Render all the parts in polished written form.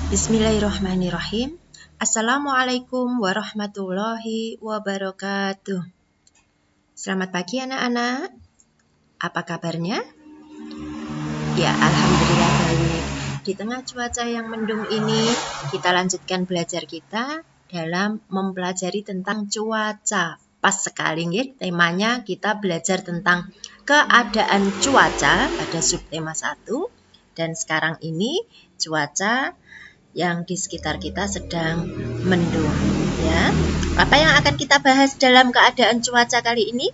Bismillahirrahmanirrahim. Assalamualaikum warahmatullahi wabarakatuh. Selamat pagi anak-anak. Apa kabarnya? Ya, alhamdulillah baik. Di tengah cuaca yang mendung ini, kita lanjutkan belajar kita dalam mempelajari tentang cuaca. Pas sekali nih, temanya kita belajar tentang keadaan cuaca pada subtema 1. Dan sekarang ini cuaca yang di sekitar kita sedang mendung, ya. Apa yang akan kita bahas dalam keadaan cuaca kali ini?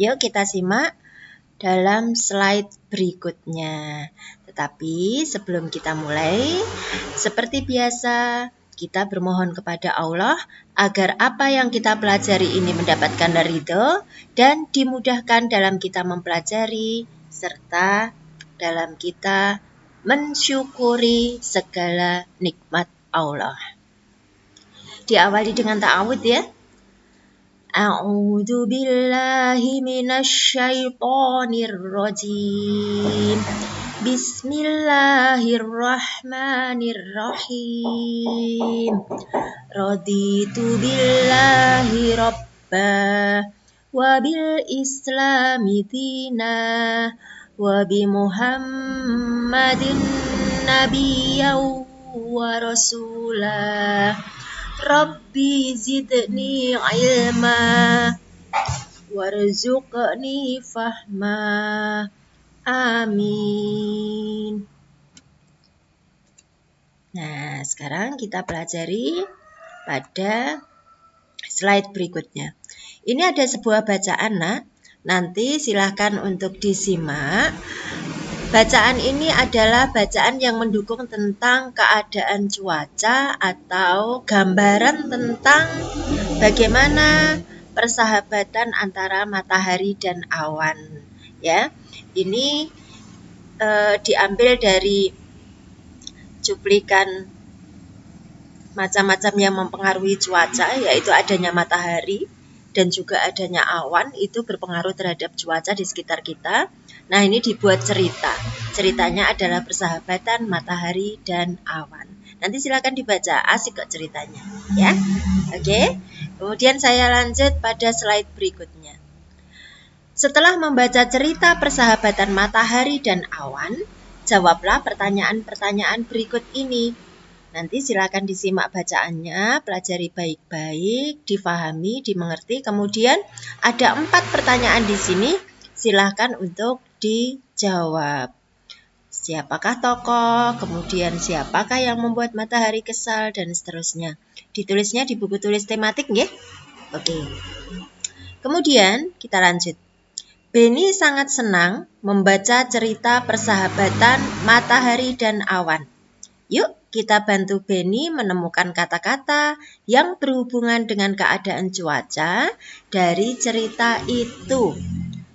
Yuk kita simak dalam slide berikutnya. Tetapi sebelum kita mulai, seperti biasa, kita bermohon kepada Allah agar apa yang kita pelajari ini mendapatkan ridho dan dimudahkan dalam kita mempelajari serta dalam kita mensyukuri segala nikmat Allah. Diawali dengan ta'awudz ya. A'udzu billahi minasyaitonir rajim. Bismillahirrahmanirrahim. Raditu billahi rabba wa bil islami dina wa bi Muhammadin nabiyyan wa rasulah. Rabbi zidni ilma warzuqni fahma. Amin. Nah, sekarang kita pelajari pada slide berikutnya. Ini ada sebuah bacaan, Nak. Nanti silahkan untuk disimak. Bacaan ini adalah bacaan yang mendukung tentang keadaan cuaca atau gambaran tentang bagaimana persahabatan antara matahari dan awan. Ya, ini diambil dari cuplikan macam-macam yang mempengaruhi cuaca, yaitu adanya matahari dan juga adanya awan, itu berpengaruh terhadap cuaca di sekitar kita. Nah, ini dibuat cerita. Ceritanya adalah persahabatan matahari dan awan. Nanti silakan dibaca, asik kok ceritanya, ya. Oke. Kemudian saya lanjut pada slide berikutnya. Setelah membaca cerita persahabatan matahari dan awan, jawablah pertanyaan-pertanyaan berikut ini. Nanti silakan disimak bacaannya, pelajari baik-baik, difahami, dimengerti. Kemudian ada 4 pertanyaan di sini, silakan untuk dijawab. Siapakah tokoh, kemudian siapakah yang membuat matahari kesal, dan seterusnya. Ditulisnya di buku tulis tematik, ya. Oke. Kemudian kita lanjut. Beni sangat senang membaca cerita persahabatan matahari dan awan. Yuk kita bantu Beni menemukan kata-kata yang berhubungan dengan keadaan cuaca dari cerita itu.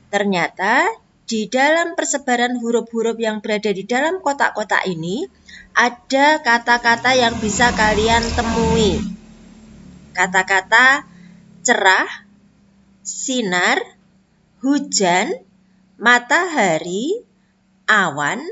Ternyata di dalam persebaran huruf-huruf yang berada di dalam kotak-kotak ini ada kata-kata yang bisa kalian temui. Kata-kata cerah, sinar, hujan, matahari, awan,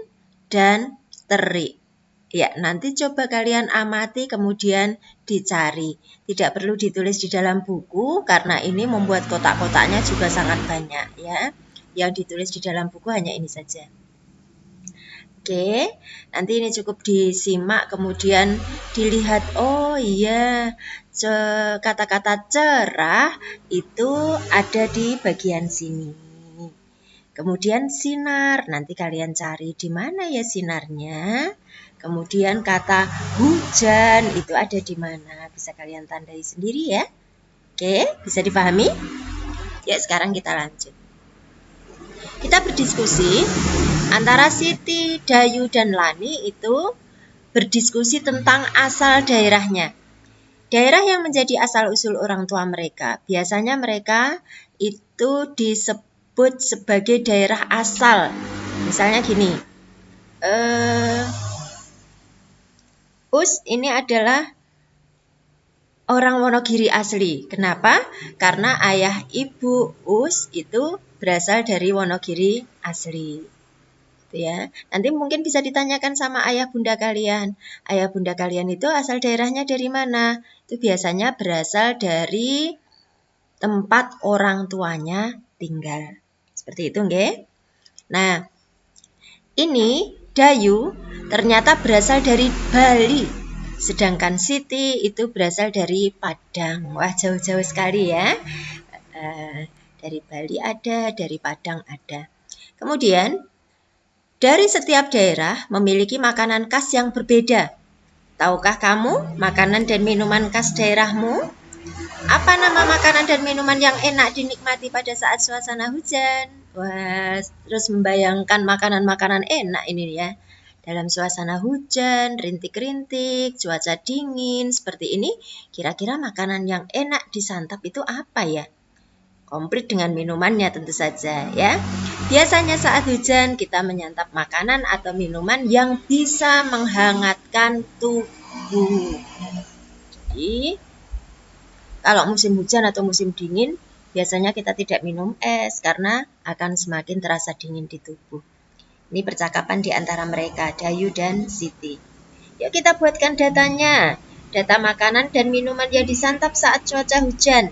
dan terik. Ya, nanti coba kalian amati kemudian dicari. Tidak perlu ditulis di dalam buku karena ini membuat kotak-kotaknya juga sangat banyak, ya. Yang ditulis di dalam buku hanya ini saja. Oke, nanti ini cukup disimak kemudian dilihat. Oh iya, kata-kata cerah itu ada di bagian sini. Kemudian sinar, nanti kalian cari di mana ya sinarnya. Kemudian kata hujan itu ada di mana? Bisa kalian tandai sendiri ya. Oke, bisa dipahami? Ya, sekarang kita lanjut. Kita berdiskusi antara Siti, Dayu, dan Lani itu berdiskusi tentang asal daerahnya. Daerah yang menjadi asal-usul orang tua mereka. Biasanya mereka itu disebut sebagai daerah asal. Misalnya gini. Us ini adalah orang Wonogiri asli. Kenapa? Karena ayah ibu Us itu berasal dari Wonogiri asli. Ya, nanti mungkin bisa ditanyakan sama ayah bunda kalian. Ayah bunda kalian itu asal daerahnya dari mana? Itu biasanya berasal dari tempat orang tuanya tinggal. Seperti itu, nggih. Nah, ini Dayu ternyata berasal dari Bali. Sedangkan Siti itu berasal dari Padang. Wah, jauh-jauh sekali ya. Dari Bali ada, dari Padang ada. Kemudian, dari setiap daerah memiliki makanan khas yang berbeda. Tahukah kamu makanan dan minuman khas daerahmu? Apa nama makanan dan minuman yang enak dinikmati pada saat suasana hujan? Wah, terus membayangkan makanan-makanan enak ini ya. Dalam suasana hujan, rintik-rintik, cuaca dingin, seperti ini, kira-kira makanan yang enak disantap itu apa ya? Komplit dengan minumannya tentu saja ya. Biasanya saat hujan kita menyantap makanan atau minuman yang bisa menghangatkan tubuh. Jadi kalau musim hujan atau musim dingin biasanya kita tidak minum es karena akan semakin terasa dingin di tubuh. Ini percakapan di antara mereka, Dayu dan Siti. Yuk kita buatkan datanya. Data makanan dan minuman yang disantap saat cuaca hujan.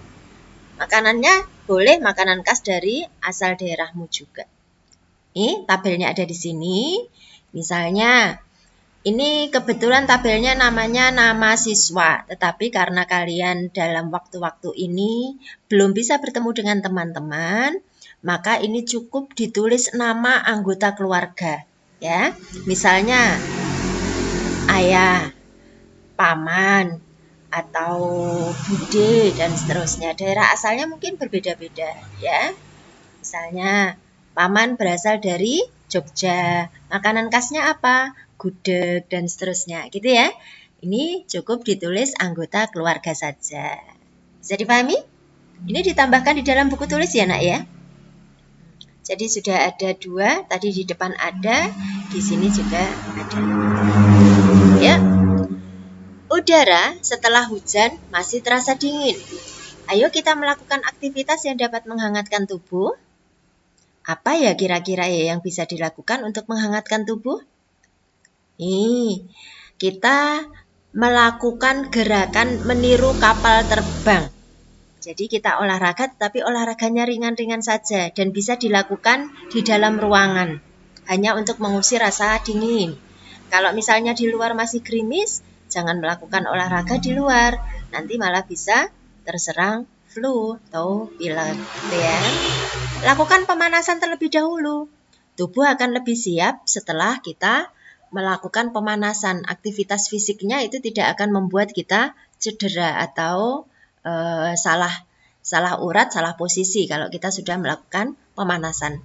Makanannya boleh makanan khas dari asal daerahmu juga. Ini tabelnya ada di sini. Misalnya, ini kebetulan tabelnya namanya nama siswa. Tetapi karena kalian dalam waktu-waktu ini belum bisa bertemu dengan teman-teman, maka ini cukup ditulis nama anggota keluarga. Ya, misalnya ayah, paman, atau bude dan seterusnya. Daerah asalnya mungkin berbeda-beda ya. Misalnya paman berasal dari Jogja. Makanan khasnya apa? Gudeg dan seterusnya gitu ya. Ini cukup ditulis anggota keluarga saja. Bisa dipahami? Ini ditambahkan di dalam buku tulis ya nak ya. Jadi sudah ada 2, tadi di depan ada, di sini juga ada. Ya. Udara setelah hujan masih terasa dingin. Ayo kita melakukan aktivitas yang dapat menghangatkan tubuh. Apa ya kira-kira ya yang bisa dilakukan untuk menghangatkan tubuh? Kita melakukan gerakan meniru kapal terbang. Jadi kita olahraga tapi olahraganya ringan-ringan saja dan bisa dilakukan di dalam ruangan. Hanya untuk mengusir rasa dingin. Kalau misalnya di luar masih gerimis, jangan melakukan olahraga di luar, nanti malah bisa terserang flu atau pilek gitu ya. Lakukan pemanasan terlebih dahulu. Tubuh akan lebih siap setelah kita melakukan pemanasan. Aktivitas fisiknya itu tidak akan membuat kita cedera atau salah urat, salah posisi kalau kita sudah melakukan pemanasan.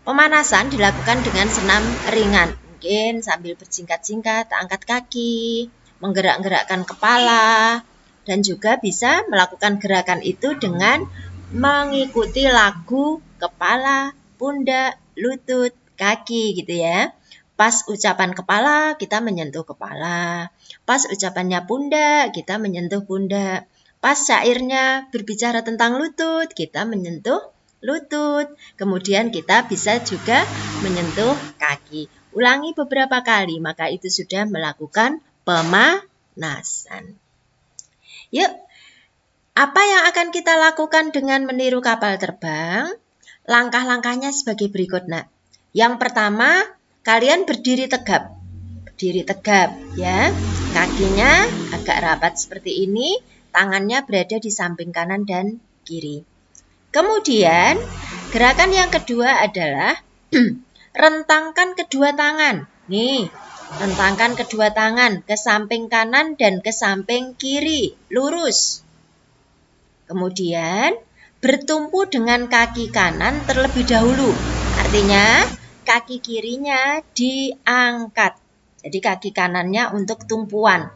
Pemanasan dilakukan dengan senam ringan. Mungkin sambil bersingkat-singkat, angkat kaki, menggerak-gerakkan kepala, dan juga bisa melakukan gerakan itu dengan mengikuti lagu kepala, pundak, lutut, kaki gitu ya. Pas ucapan kepala, kita menyentuh kepala. Pas ucapannya pundak, kita menyentuh pundak. Pas syairnya berbicara tentang lutut, kita menyentuh lutut. Kemudian kita bisa juga menyentuh kaki. Ulangi beberapa kali, maka itu sudah melakukan pemanasan. Yuk, apa yang akan kita lakukan dengan meniru kapal terbang? Langkah-langkahnya sebagai berikut, nak. Yang pertama, kalian berdiri tegap. Berdiri tegap, ya. Kakinya agak rapat seperti ini, tangannya berada di samping kanan dan kiri. Kemudian, gerakan yang kedua adalah rentangkan kedua tangan. Nih, rentangkan kedua tangan ke samping kanan dan ke samping kiri, lurus. Kemudian, bertumpu dengan kaki kanan terlebih dahulu. Artinya, kaki kirinya diangkat. Jadi kaki kanannya untuk tumpuan.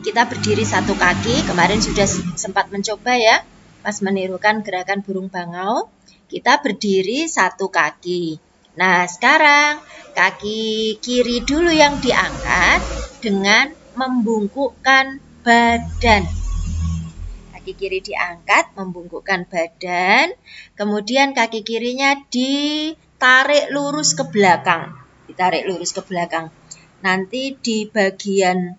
Kita berdiri satu kaki, kemarin sudah sempat mencoba ya, pas menirukan gerakan burung bangau, kita berdiri satu kaki. Nah, sekarang kaki kiri dulu yang diangkat dengan membungkukkan badan. Kaki kiri diangkat, membungkukkan badan, kemudian kaki kirinya ditarik lurus ke belakang. Ditarik lurus ke belakang. Nanti di bagian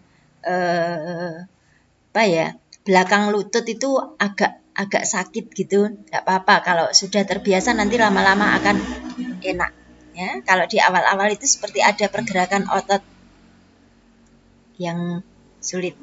belakang lutut itu agak sakit gitu. Nggak apa-apa, kalau sudah terbiasa nanti lama-lama akan enak. Ya, kalau di awal-awal itu seperti ada pergerakan otot yang sulit.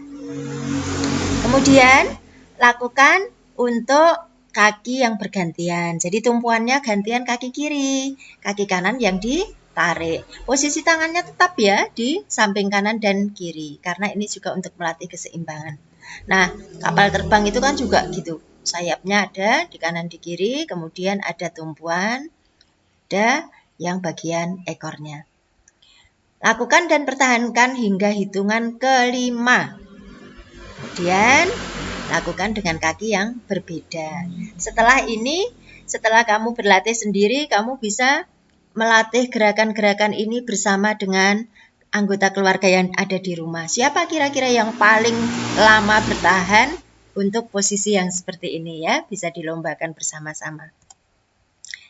Kemudian lakukan untuk kaki yang bergantian. Jadi tumpuannya gantian kaki kiri, kaki kanan yang ditarik. Posisi tangannya tetap ya di samping kanan dan kiri, karena ini juga untuk melatih keseimbangan. Nah, kapal terbang itu kan juga gitu. Sayapnya ada di kanan di kiri, kemudian ada tumpuan, ada yang bagian ekornya. Lakukan dan pertahankan hingga hitungan ke-5. Kemudian lakukan dengan kaki yang berbeda. Setelah ini, setelah kamu berlatih sendiri, kamu bisa melatih gerakan-gerakan ini bersama dengan anggota keluarga yang ada di rumah. Siapa kira-kira yang paling lama bertahan untuk posisi yang seperti ini ya? Bisa dilombakan bersama-sama.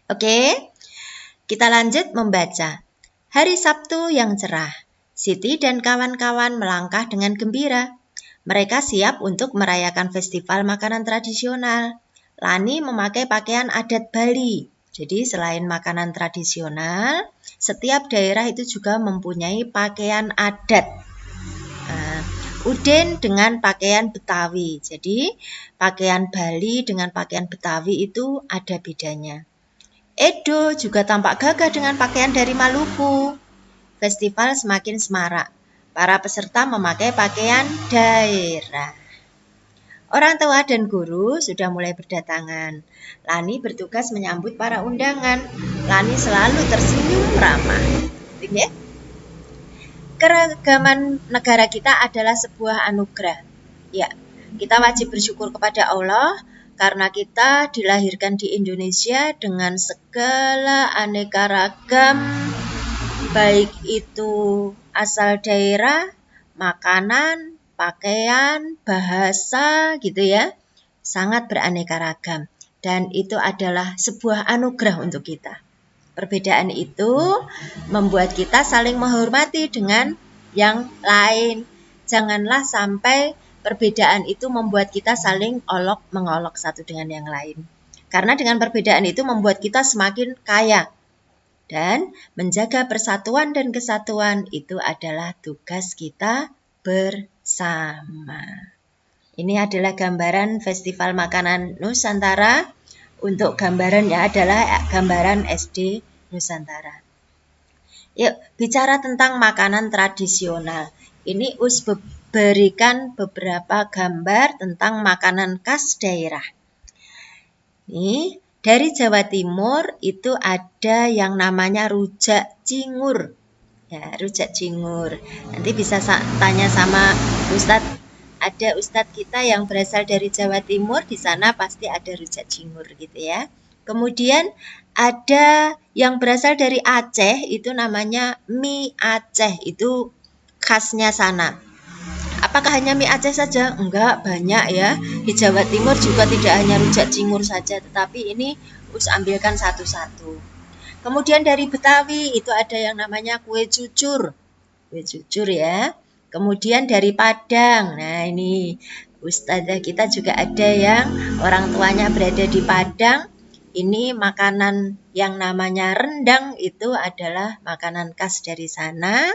Oke, kita lanjut membaca. Hari Sabtu yang cerah, Siti dan kawan-kawan melangkah dengan gembira. Mereka siap untuk merayakan festival makanan tradisional. Lani memakai pakaian adat Bali. Jadi selain makanan tradisional, setiap daerah itu juga mempunyai pakaian adat. Udin dengan pakaian Betawi. Jadi pakaian Bali dengan pakaian Betawi itu ada bedanya. Edo juga tampak gagah dengan pakaian dari Maluku. Festival semakin semarak. Para peserta memakai pakaian daerah. Orang tua dan guru sudah mulai berdatangan. Lani bertugas menyambut para undangan. Lani selalu tersenyum ramah. Ya? Keragaman negara kita adalah sebuah anugerah. Ya, kita wajib bersyukur kepada Allah karena kita dilahirkan di Indonesia dengan segala aneka ragam, baik itu asal daerah, makanan, pakaian, bahasa gitu ya. Sangat beraneka ragam dan itu adalah sebuah anugerah untuk kita. Perbedaan itu membuat kita saling menghormati dengan yang lain. Janganlah sampai perbedaan itu membuat kita saling olok-mengolok satu dengan yang lain. Karena dengan perbedaan itu membuat kita semakin kaya. Dan menjaga persatuan dan kesatuan itu adalah tugas kita bersama. Ini adalah gambaran Festival Makanan Nusantara. Untuk gambarannya adalah gambaran SD Nusantara. Yuk, bicara tentang makanan tradisional. Ini Us berikan beberapa gambar tentang makanan khas daerah. Ini dari Jawa Timur itu ada yang namanya rujak cingur. Ya, rujak cingur. Nanti bisa tanya sama Ustadz. Ada Ustadz kita yang berasal dari Jawa Timur, di sana pasti ada rujak cingur gitu ya. Kemudian ada yang berasal dari Aceh, itu namanya mie Aceh, itu khasnya sana. Apakah hanya mie Aceh saja? Enggak, banyak ya. Di Jawa Timur juga tidak hanya rujak cingur saja, tetapi ini Us ambilkan satu-satu. Kemudian dari Betawi itu ada yang namanya kue cucur. Kue cucur ya. Kemudian dari Padang. Nah, ini ustazah kita juga ada yang orang tuanya berada di Padang. Ini makanan yang namanya rendang, itu adalah makanan khas dari sana.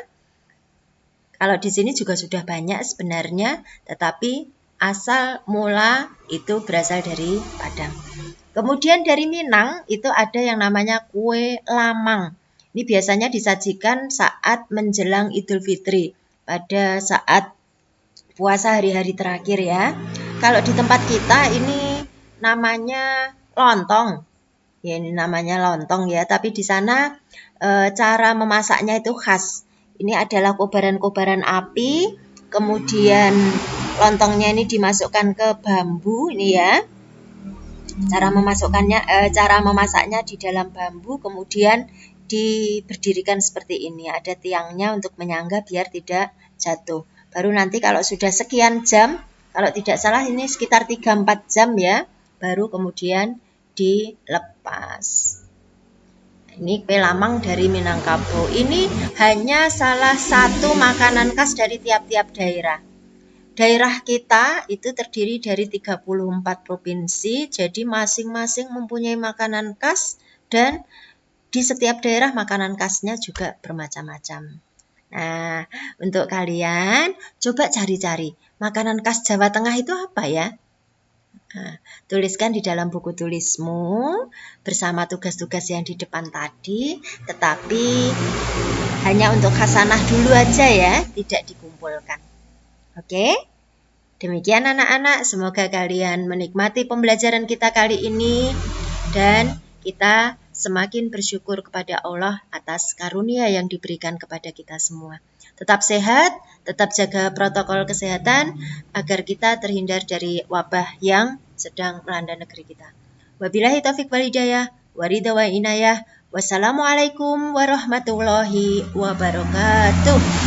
Kalau di sini juga sudah banyak sebenarnya, tetapi asal mula itu berasal dari Padang. Kemudian dari Minang itu ada yang namanya kue lamang. Ini biasanya disajikan saat menjelang Idul Fitri, pada saat puasa hari-hari terakhir ya. Kalau di tempat kita ini namanya lontong. Ya, ini namanya lontong ya, tapi di sana cara memasaknya itu khas. Ini adalah kobaran-kobaran api, kemudian lontongnya ini dimasukkan ke bambu ini ya. Cara memasaknya di dalam bambu, kemudian diberdirikan seperti ini. Ada tiangnya untuk menyangga biar tidak jatuh. Baru nanti kalau sudah sekian jam, kalau tidak salah ini sekitar 3-4 jam ya, baru kemudian dilepas. Ini kue lamang dari Minangkabau. Ini hanya salah satu makanan khas dari tiap-tiap daerah. Daerah kita itu terdiri dari 34 provinsi, jadi masing-masing mempunyai makanan khas dan di setiap daerah makanan khasnya juga bermacam-macam. Nah, untuk kalian coba cari-cari makanan khas Jawa Tengah itu apa ya? Nah, tuliskan di dalam buku tulismu bersama tugas-tugas yang di depan tadi, tetapi hanya untuk khasanah dulu aja ya, tidak dikumpulkan. Oke, demikian anak-anak, semoga kalian menikmati pembelajaran kita kali ini dan kita semakin bersyukur kepada Allah atas karunia yang diberikan kepada kita semua. Tetap sehat, tetap jaga protokol kesehatan agar kita terhindar dari wabah yang sedang melanda negeri kita. Wabillahi taufiq wal hidayah, waridha wa inayah. Wassalamualaikum warahmatullahi wabarakatuh.